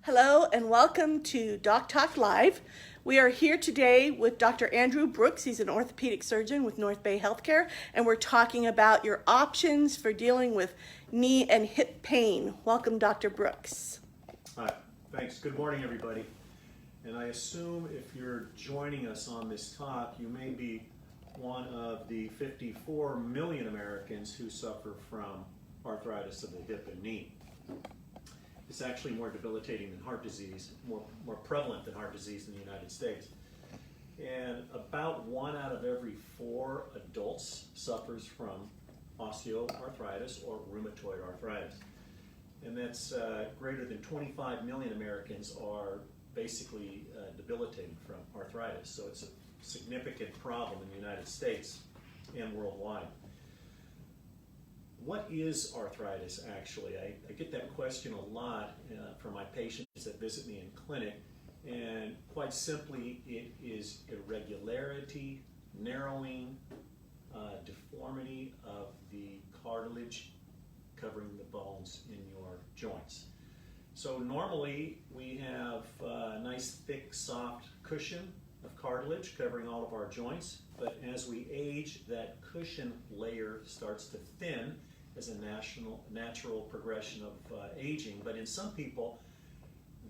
Hello and welcome to Doc Talk Live. We are here today with Dr. Andrew Brooks. He's an orthopedic surgeon with NorthBay Healthcare, and we're talking about your options for dealing with knee and hip pain. Welcome, Dr. Brooks. Hi, thanks. Good morning, everybody. And I assume if you're joining us on this talk, you may be one of the 54 million Americans who suffer from arthritis of the hip and knee. It's actually more debilitating than heart disease, more prevalent than heart disease in the United States. And about 1 out of every 4 adults suffers from osteoarthritis or rheumatoid arthritis. And that's greater than 25 million Americans are basically debilitated from arthritis. So it's a significant problem in the United States and worldwide. What is arthritis actually? I get that question a lot from my patients that visit me in clinic, and quite simply it is irregularity, narrowing, deformity of the cartilage covering the bones in your joints. So normally we have a nice thick soft cushion of cartilage covering all of our joints, but as we age that cushion layer starts to thin as a natural progression of aging. But in some people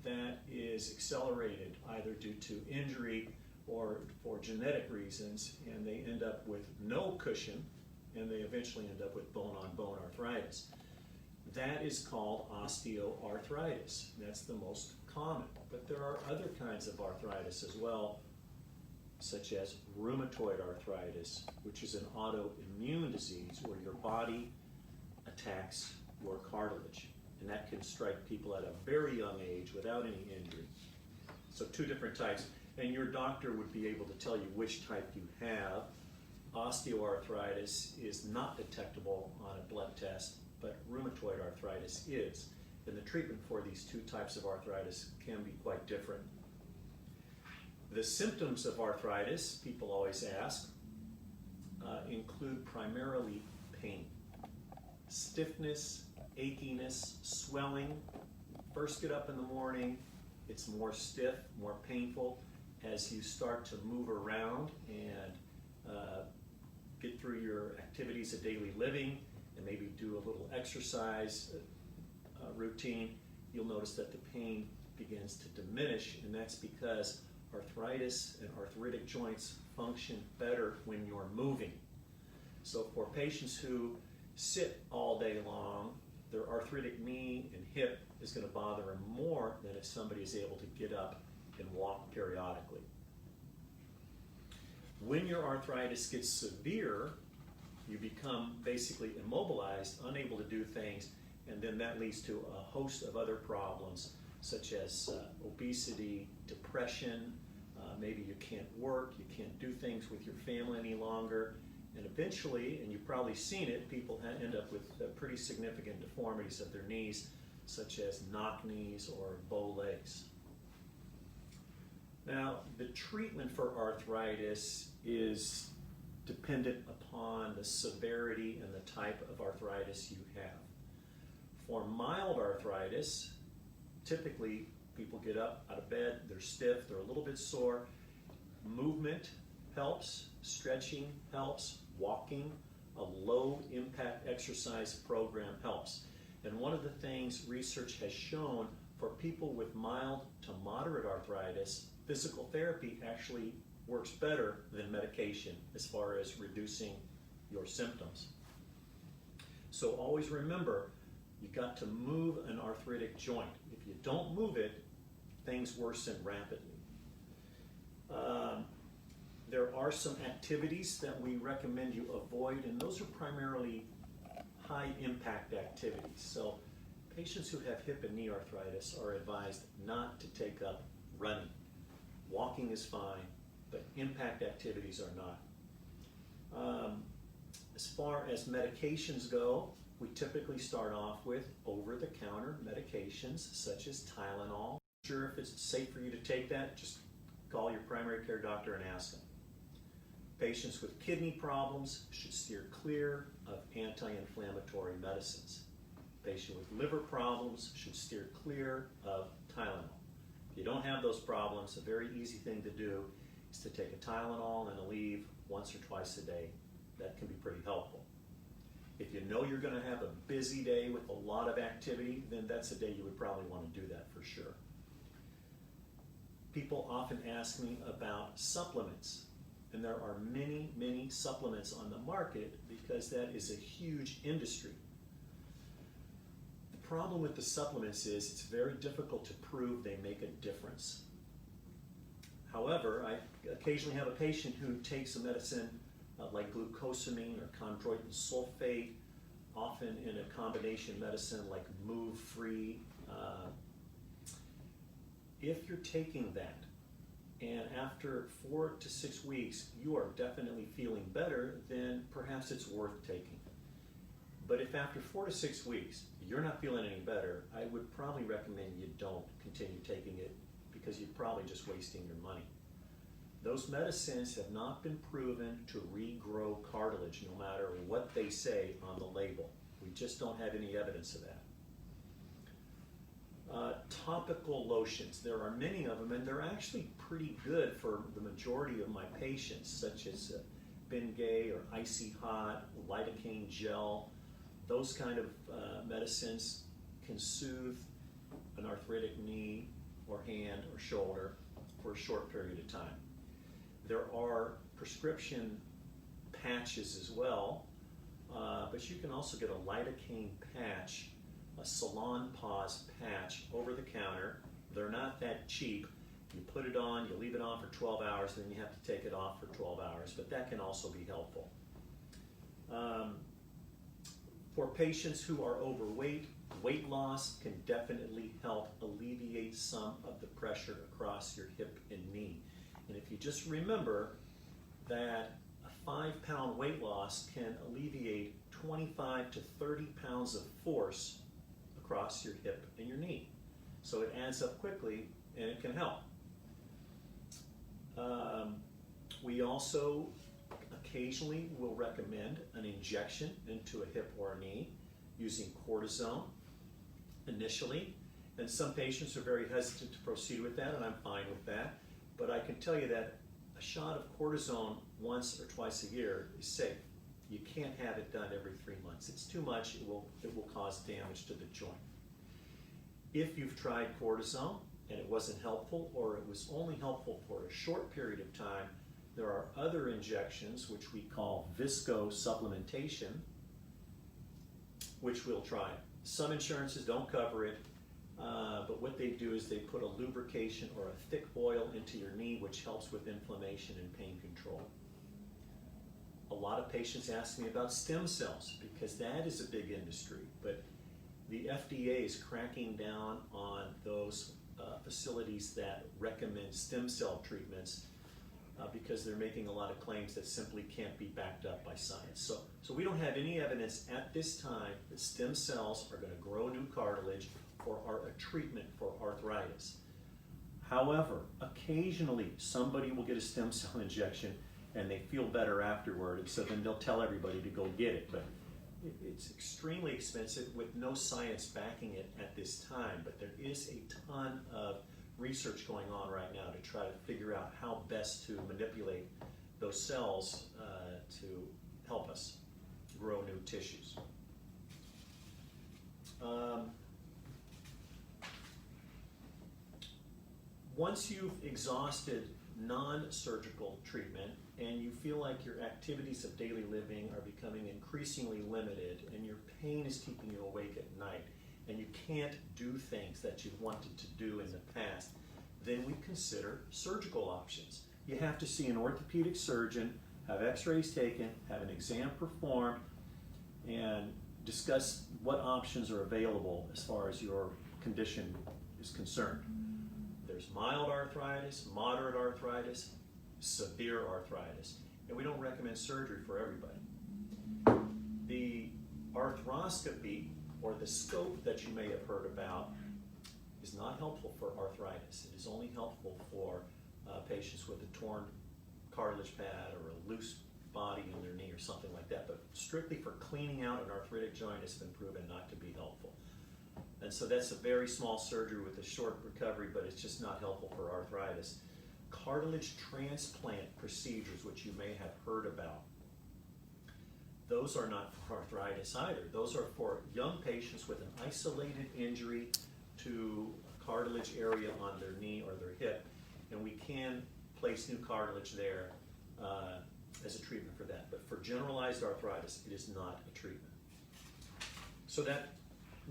that is accelerated either due to injury or for genetic reasons, and they end up with no cushion and they eventually end up with bone-on-bone arthritis. That is called osteoarthritis. That's the most common. But there are other kinds of arthritis as well, such as rheumatoid arthritis, which is an autoimmune disease where your body attacks your cartilage. And that can strike people at a very young age without any injury. So 2 different types. And your doctor would be able to tell you which type you have. Osteoarthritis is not detectable on a blood test, but rheumatoid arthritis is. And the treatment for these 2 types of arthritis can be quite different. The symptoms of arthritis, people always ask, include primarily pain. Stiffness, achiness, swelling. First get up in the morning, it's more stiff, more painful. As you start to move around and get through your activities of daily living and maybe do a little exercise routine, you'll notice that the pain begins to diminish, and that's because arthritis and arthritic joints function better when you're moving. So for patients who sit all day long, their arthritic knee and hip is going to bother them more than if somebody is able to get up and walk periodically. When your arthritis gets severe, you become basically immobilized, unable to do things, and then that leads to a host of other problems such as obesity, depression, maybe you can't work, you can't do things with your family any longer, and eventually, and you've probably seen it, people end up with pretty significant deformities of their knees, such as knock knees or bow legs. Now, the treatment for arthritis is dependent upon the severity and the type of arthritis you have. For mild arthritis, typically people get up out of bed, they're stiff, they're a little bit sore. Movement helps, stretching helps, walking, a low impact exercise program helps. And one of the things research has shown for people with mild to moderate arthritis, physical therapy actually works better than medication as far as reducing your symptoms. So always remember, you got to move an arthritic joint. If you don't move it, things worsen rapidly. There are some activities that we recommend you avoid, and those are primarily high impact activities. So patients who have hip and knee arthritis are advised not to take up running. Walking is fine, but impact activities are not. As far as medications go, we typically start off with over-the-counter medications such as Tylenol. Sure, if it's safe for you to take that, just call your primary care doctor and ask them. Patients with kidney problems should steer clear of anti-inflammatory medicines. Patient with liver problems should steer clear of Tylenol. If you don't have those problems, a very easy thing to do is to take a Tylenol and Aleve once or twice a day. That can be pretty helpful. If you know you're going to have a busy day with a lot of activity, then that's a day you would probably want to do that for sure. People often ask me about supplements, and there are many, many supplements on the market because that is a huge industry. The problem with the supplements is it's very difficult to prove they make a difference. However, I occasionally have a patient who takes a medicine like glucosamine or chondroitin sulfate, often in a combination medicine like Move-Free. If you're taking that and after 4 to 6 weeks you are definitely feeling better, then perhaps it's worth taking. But if after 4 to 6 weeks you're not feeling any better, I would probably recommend you don't continue taking it because you're probably just wasting your money. Those medicines have not been proven to regrow cartilage, no matter what they say on the label. We just don't have any evidence of that. Topical lotions, there are many of them, and they're actually pretty good for the majority of my patients, such as Bengay or Icy Hot, lidocaine gel. Those kind of medicines can soothe an arthritic knee or hand or shoulder for a short period of time. There are prescription patches as well, but you can also get a lidocaine patch, a salon pause patch over the counter. They're not that cheap. You put it on, you leave it on for 12 hours, and then you have to take it off for 12 hours, but that can also be helpful. For patients who are overweight, weight loss can definitely help alleviate some of the pressure across your hip and knee. And if you just remember that a 5-pound weight loss can alleviate 25 to 30 pounds of force across your hip and your knee. So it adds up quickly and it can help. We also occasionally will recommend an injection into a hip or a knee using cortisone initially. And some patients are very hesitant to proceed with that, and I'm fine with that. But I can tell you that a shot of cortisone once or twice a year is safe. You can't have it done every 3 months. It's too much. It will cause damage to the joint. If you've tried cortisone and it wasn't helpful, or it was only helpful for a short period of time, there are other injections which we call visco supplementation, which we'll try. Some insurances don't cover it, but what they do is they put a lubrication or a thick oil into your knee, which helps with inflammation and pain control. A lot of patients ask me about stem cells because that is a big industry, but the FDA is cracking down on those facilities that recommend stem cell treatments because they're making a lot of claims that simply can't be backed up by science. So we don't have any evidence at this time that stem cells are going to grow new cartilage or are a treatment for arthritis. However, occasionally somebody will get a stem cell injection and they feel better afterward, and so then they'll tell everybody to go get it. But it's extremely expensive with no science backing it at this time, but there is a ton of research going on right now to try to figure out how best to manipulate those cells to help us grow new tissues. Once you've exhausted non-surgical treatment and you feel like your activities of daily living are becoming increasingly limited and your pain is keeping you awake at night and you can't do things that you've wanted to do in the past, then we consider surgical options. You have to see an orthopedic surgeon, have x-rays taken, have an exam performed, and discuss what options are available as far as your condition is concerned. There's mild arthritis, moderate arthritis, severe arthritis, and we don't recommend surgery for everybody. The arthroscopy, or the scope that you may have heard about, is not helpful for arthritis. It is only helpful for patients with a torn cartilage pad or a loose body in their knee or something like that, but strictly for cleaning out an arthritic joint has been proven not to be helpful. And so that's a very small surgery with a short recovery, but it's just not helpful for arthritis. Cartilage transplant procedures, which you may have heard about, those are not for arthritis either. Those are for young patients with an isolated injury to a cartilage area on their knee or their hip, and we can place new cartilage there as a treatment for that. But for generalized arthritis, it is not a treatment. So that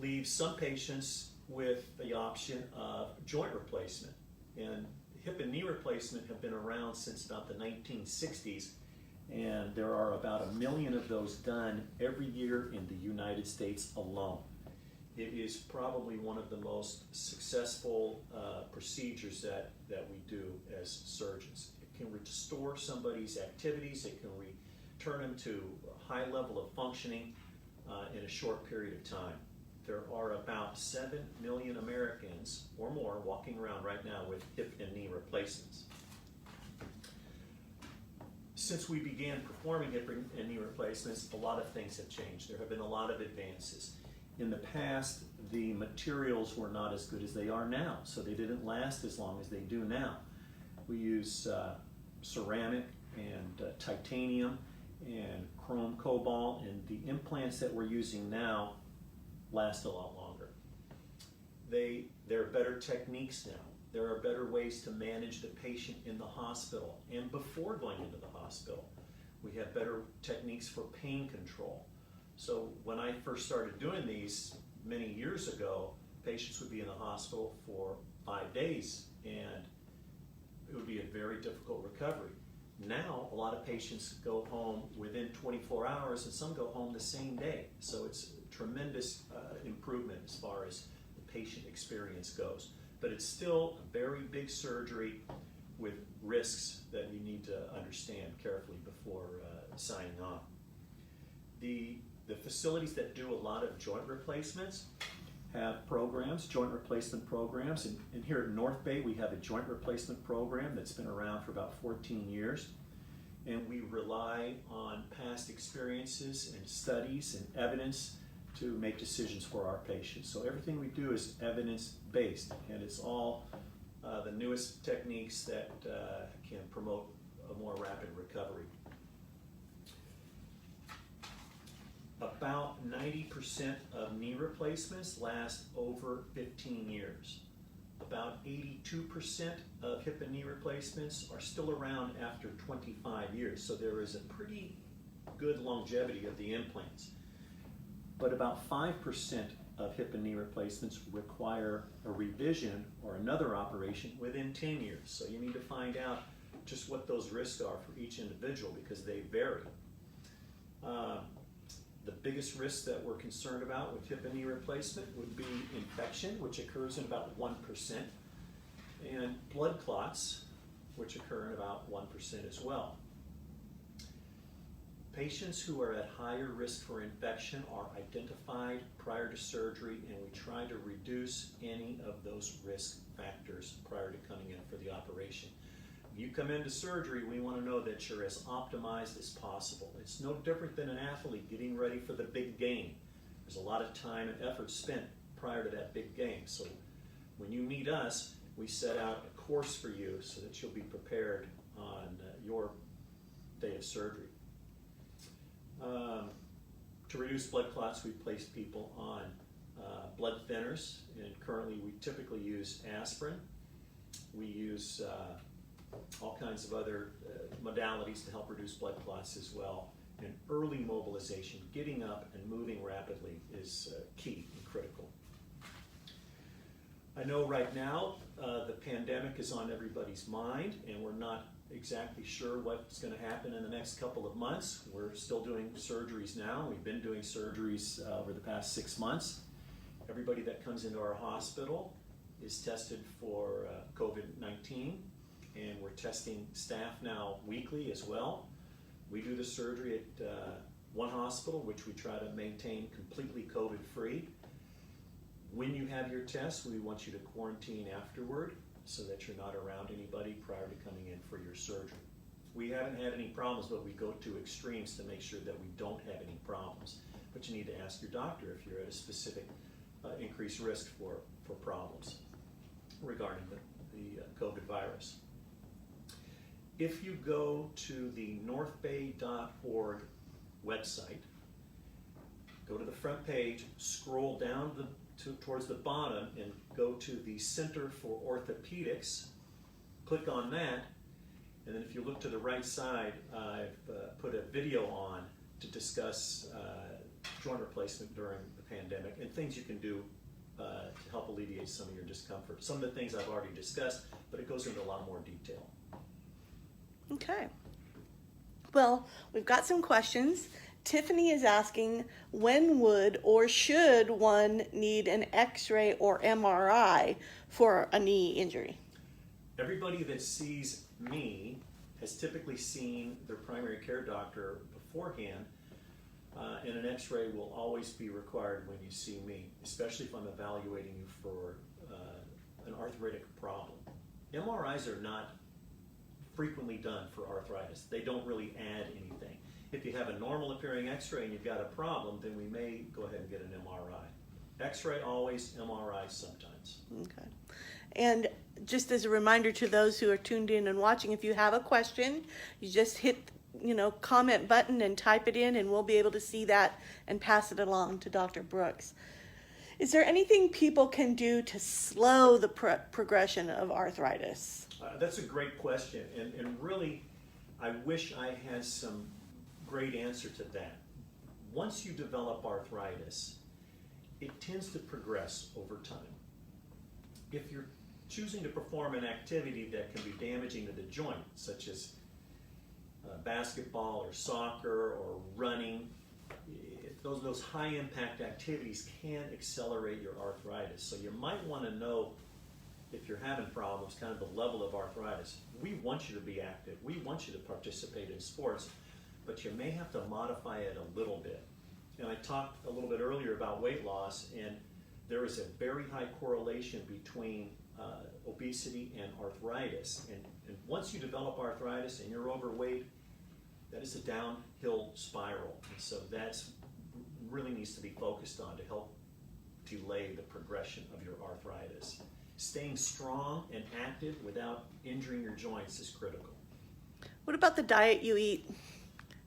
leaves some patients with the option of joint replacement. And hip and knee replacement have been around since about the 1960s, and there are about 1 million of those done every year in the United States alone. It is probably one of the most successful procedures that we do as surgeons. It can restore somebody's activities, it can return them to a high level of functioning in a short period of time. There are about 7 million Americans or more walking around right now with hip and knee replacements. Since we began performing hip and knee replacements, a lot of things have changed. There have been a lot of advances. In the past, the materials were not as good as they are now, so they didn't last as long as they do now. We use ceramic and titanium and chrome cobalt, and the implants that we're using now last a lot longer. There are better techniques now. There are better ways to manage the patient in the hospital and before going into the hospital. We have better techniques for pain control. So when I first started doing these many years ago, patients would be in the hospital for 5 days and it would be a very difficult recovery. Now, a lot of patients go home within 24 hours and some go home the same day. So it's a tremendous improvement as far as the patient experience goes. But it's still a very big surgery with risks that you need to understand carefully before signing on. The facilities that do a lot of joint replacements have programs, joint replacement programs, and here at NorthBay we have a joint replacement program that's been around for about 14 years, and we rely on past experiences and studies and evidence to make decisions for our patients. So everything we do is evidence-based, and it's all the newest techniques that can promote a more rapid recovery. About 90% of knee replacements last over 15 years. About 82% of hip and knee replacements are still around after 25 years, so there is a pretty good longevity of the implants. But about 5% of hip and knee replacements require a revision or another operation within 10 years. So you need to find out just what those risks are for each individual because they vary. The biggest risk that we're concerned about with hip and knee replacement would be infection, which occurs in about 1%, and blood clots, which occur in about 1% as well. Patients who are at higher risk for infection are identified prior to surgery, and we try to reduce any of those risk factors prior to coming in for the operation. When you come into surgery, we want to know that you're as optimized as possible. It's no different than an athlete getting ready for the big game. There's a lot of time and effort spent prior to that big game. So when you meet us, we set out a course for you so that you'll be prepared on your day of surgery. To reduce blood clots, we place people on blood thinners, and currently we typically use aspirin. We use all kinds of other modalities to help reduce blood clots as well. And early mobilization, getting up and moving rapidly, is key and critical. I know right now the pandemic is on everybody's mind, and we're not exactly sure what's going to happen in the next couple of months. We're still doing surgeries now. We've been doing surgeries over the past 6 months. Everybody that comes into our hospital is tested for COVID-19, and we're testing staff now weekly as well. We do the surgery at one hospital, which we try to maintain completely COVID-free. When you have your test, we want you to quarantine afterward so that you're not around anybody prior to coming in for your surgery. We haven't had any problems, but we go to extremes to make sure that we don't have any problems. But you need to ask your doctor if you're at a specific increased risk for problems regarding the COVID virus. If you go to the NorthBayorg website, go to the front page, scroll down towards the bottom, and go to the Center for Orthopedics. Click on that, and then if you look to the right side, I've put a video on to discuss joint replacement during the pandemic and things you can do to help alleviate some of your discomfort. Some of the things I've already discussed, but it goes into a lot more detail. Okay. Well, we've got some questions. Tiffany is asking, when would or should one need an x-ray or MRI for a knee injury? Everybody that sees me has typically seen their primary care doctor beforehand, and an x-ray will always be required when you see me, especially if I'm evaluating you for an arthritic problem. MRIs are not frequently done for arthritis. They don't really add anything. If you have a normal appearing x-ray and you've got a problem, then we may go ahead and get an MRI. X-ray always, MRI sometimes. Okay. And just as a reminder to those who are tuned in and watching, if you have a question, you just hit, comment button and type it in, and we'll be able to see that and pass it along to Dr. Brooks. Is there anything people can do to slow the progression of arthritis? That's a great question, and really, I wish I had some great answer to that. Once you develop arthritis, it tends to progress over time. If you're choosing to perform an activity that can be damaging to the joint, such as basketball or soccer or running, those high impact activities can accelerate your arthritis. So you might want to know, if you're having problems, kind of the level of arthritis. We want you to be active. We want you to participate in sports, but you may have to modify it a little bit. And I talked a little bit earlier about weight loss, and there is a very high correlation between obesity and arthritis. And once you develop arthritis and you're overweight, that is a downhill spiral. And so that's really needs to be focused on to help delay the progression of your arthritis. Staying strong and active without injuring your joints is critical. What about the diet you eat?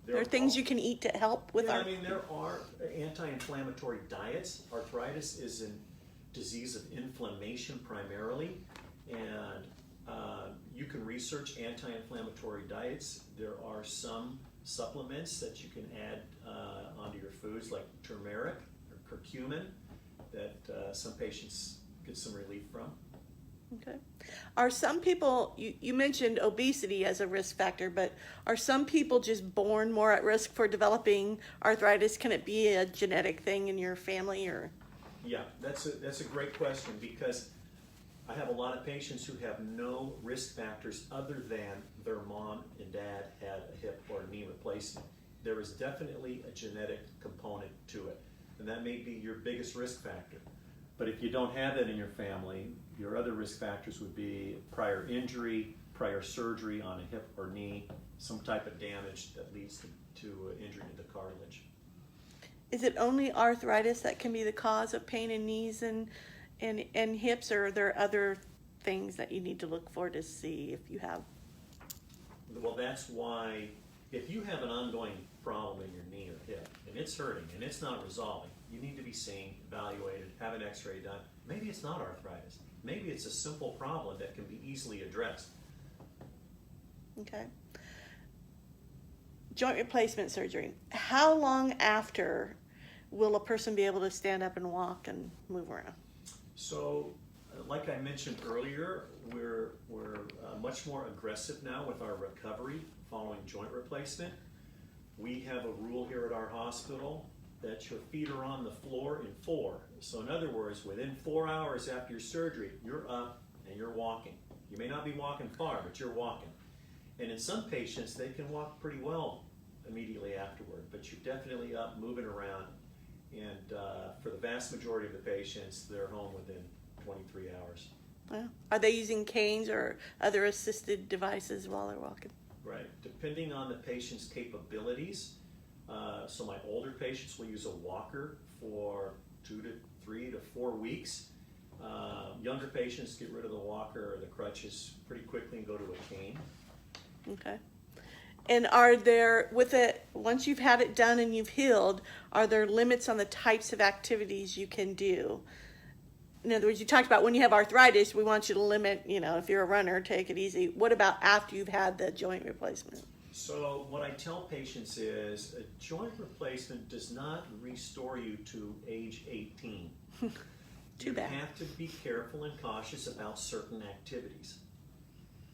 There are things you can eat to help with there are anti-inflammatory diets. Arthritis is a disease of inflammation primarily, and you can research anti-inflammatory diets. There are some supplements that you can add onto your foods, like turmeric or curcumin, that some patients get some relief from. Okay. Are some people, you mentioned obesity as a risk factor, but are some people just born more at risk for developing arthritis? Can it be a genetic thing in your family, or? Yeah, that's a great question, because I have a lot of patients who have no risk factors other than their mom and dad had a hip or knee replacement. There is definitely a genetic component to it, and that may be your biggest risk factor. But if you don't have that in your family, your other risk factors would be prior injury, prior surgery on a hip or knee, some type of damage that leads to injury to the cartilage. Is it only arthritis that can be the cause of pain in knees and hips, or are there other things that you need to look for to see if you have? Well, that's why if you have an ongoing problem in your knee or hip and it's hurting and it's not resolving, you need to be seen, evaluated, have an x-ray done. Maybe it's not arthritis. Maybe it's a simple problem that can be easily addressed. Okay. Joint replacement surgery. How long after will a person be able to stand up and walk and move around? So, like I mentioned earlier, we're much more aggressive now with our recovery following joint replacement. We have a rule here at our hospital that your feet are on the floor in 4. So in other words, within 4 hours after your surgery, you're up and you're walking. You may not be walking far, but you're walking. And in some patients, they can walk pretty well immediately afterward, but you're definitely up, moving around. And for the vast majority of the patients, they're home within 23 hours. Wow. Are they using canes or other assisted devices while they're walking? Right. Depending on the patient's capabilities. So my older patients will use a walker for 2 to 3 to 4 weeks. Younger patients get rid of the walker or the crutches pretty quickly and go to a cane. Okay. And are there, with it, once you've had it done and you've healed, are there limits on the types of activities you can do? In other words, you talked about when you have arthritis, we want you to limit, if you're a runner, take it easy. What about after you've had the joint replacement? So what I tell patients is a joint replacement does not restore you to age 18. Too bad. You have to be careful and cautious about certain activities.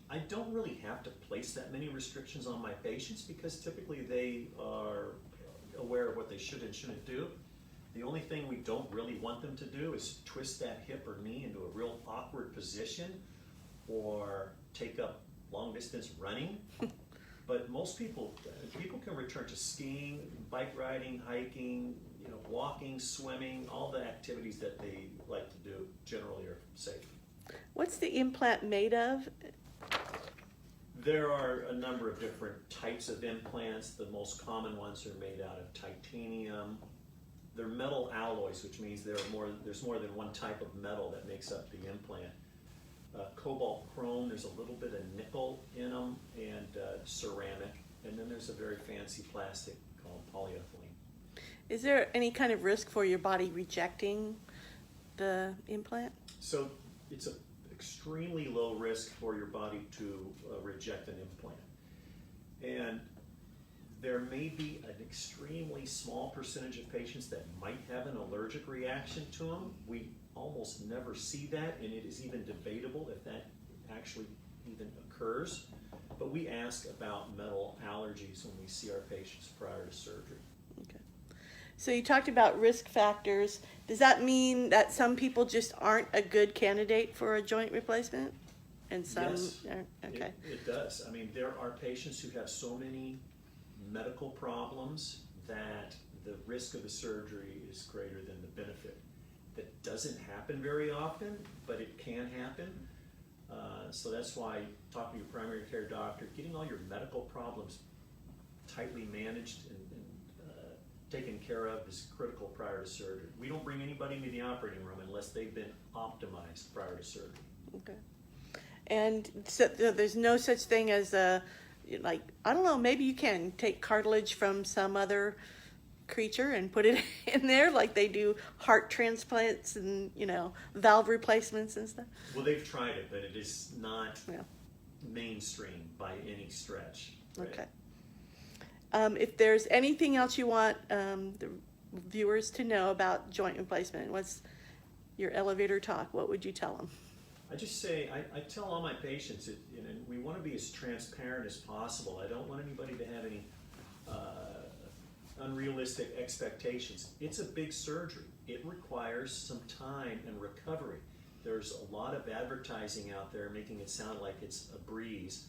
I don't really have to place that many restrictions on my patients because typically they are aware of what they should and shouldn't do. The only thing we don't really want them to do is twist that hip or knee into a real awkward position or take up long distance running. But most people can return to skiing, bike riding, hiking, walking, swimming, all the activities that they like to do generally are safe. What's the implant made of? There are a number of different types of implants. The most common ones are made out of titanium. They're metal alloys, which means there's more than one type of metal that makes up the implant. Cobalt chrome, there's a little bit of nickel in them, and ceramic. And then there's a very fancy plastic called polyethylene. Is there any kind of risk for your body rejecting the implant? So it's an extremely low risk for your body to reject an implant. And there may be an extremely small percentage of patients that might have an allergic reaction to them. We almost never see that, and it is even debatable if that actually even occurs. But we ask about metal allergies when we see our patients prior to surgery. Okay. So you talked about risk factors. Does that mean that some people just aren't a good candidate for a joint replacement? And some Yes, aren't? Okay. it does. I mean, there are patients who have so many medical problems that the risk of the surgery is greater than the benefit. That doesn't happen very often, but it can happen. So that's why talking to your primary care doctor, getting all your medical problems tightly managed and taken care of is critical prior to surgery. We don't bring anybody into the operating room unless they've been optimized prior to surgery. Okay. And so there's no such thing as I don't know, maybe you can take cartilage from some other creature and put it in there like they do heart transplants and, valve replacements and stuff? Well, they've tried it, but it is not mainstream by any stretch. Right? Okay. If there's anything else you want the viewers to know about joint replacement, what's your elevator talk? What would you tell them? I just say, I tell all my patients, we want to be as transparent as possible. I don't want anybody to have any unrealistic expectations. It's a big surgery. It requires some time and recovery. There's a lot of advertising out there making it sound like it's a breeze.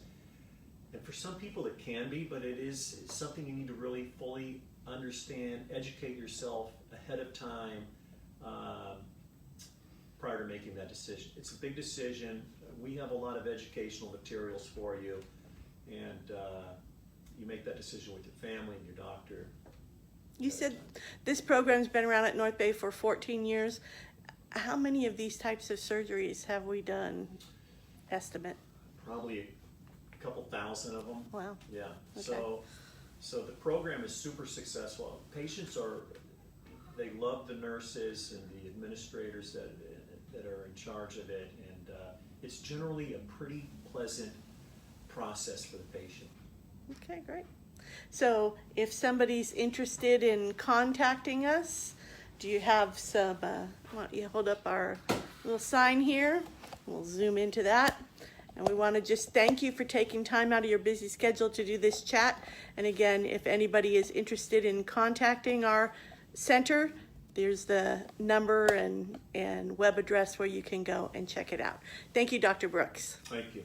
And for some people it can be, but it's something you need to really fully understand, educate yourself ahead of time prior to making that decision. It's a big decision. We have a lot of educational materials for you, and you make that decision with your family and your doctor. You said this program's been around at North Bay for 14 years. How many of these types of surgeries have we done? Estimate? Probably a couple thousand of them. Wow. Yeah. Okay. So the program is super successful. Patients they love the nurses and the administrators that are in charge of it, and it's generally a pretty pleasant process for the patient. Okay, great. So if somebody's interested in contacting us, do you have some, why don't you hold up our little sign here? We'll zoom into that. And we want to just thank you for taking time out of your busy schedule to do this chat. And again, if anybody is interested in contacting our center, there's the number and web address where you can go and check it out. Thank you, Dr. Brooks. Thank you.